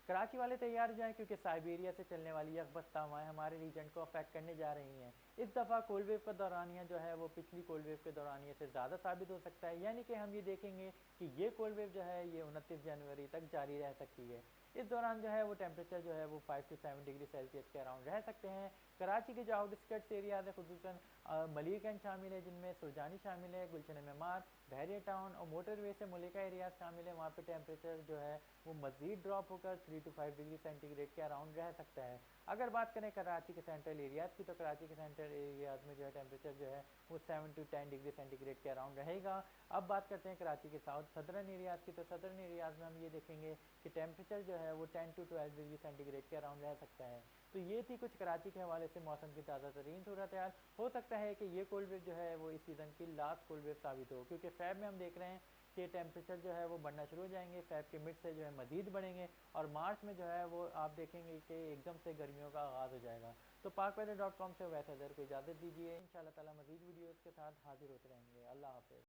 कराची वाले तैयार हो जाएं क्योंकि साइबेरिया से चलने वाली यकबस्त हवाएं हमारे रीजन को अफेक्ट करने जा रही हैं। इस दफ़ा कोल्ड वेव का दौरानिया जो है वो पिछली कोल्ड वेव के दौरानिया से ज़्यादा साबित हो सकता है, यानी कि हम ये देखेंगे कि ये कोल्ड वेव जो है ये 29 जनवरी तक जारी रह सकती है। इस दौरान जो है वो टेम्परेचर जो है वो 5 से 7 डिग्री सेल्सियस के अराउंड रह सकते हैं। कराची के जो आउटस्कर्ट्स एरियाज है खुसूसन मलिरगंज शामिल है, जिनमें सुरजानी शामिल है, गुलशन मेमार, बहरिया टाउन और मोटरवे से मुलिका एरियाज शामिल है। वहाँ पे टेम्परेचर जो है वो मज़ीद ड्रॉप होकर 3 to 5 डिग्री सेंटीग्रेड के अराउंड रह सकता है। अगर बात करें कराची के सेंट्रल एरियाज़ की, तो कराची के सेंट्रल एरियाज़ में जो है टेम्परेचर जो है वो 7 to 10 डिग्री सेंटीग्रेड के अराउंड रहेगा। अब बात करते हैं कराची के साउथ सदर्न एरियाज़ की, तो सदर्न एरियाज़ में हम ये देखेंगे कि टेम्परेचर जो है वो 10 to 12 डिग्री सेंटीग्रेड के अराउंड रह सकता है। तो ये थी कुछ कराची के हवाले से मौसम की ताज़ा तरीन सूरत हाल। हो सकता है कि ये कोल्ड वेव जो है वो इस सीज़न की लास्ट कोल्ड वेव साबित हो, क्योंकि फ़ैब में हम देख रहे हैं कि टेम्परेचर जो है वो बढ़ना शुरू हो जाएंगे, फ़ैब के मिड से जो है मज़ीद बढ़ेंगे और मार्च में जो है वो आप देखेंगे कि एकदम से गर्मियों का आगाज़ हो जाएगा। तो पाकवेदर.com से वैसे को इजाज़त दीजिए। इंशाल्लाह ताला मज़ीद वीडियोज़ के साथ हाजिर होते रहेंगे। अल्लाह हाफ़िज़।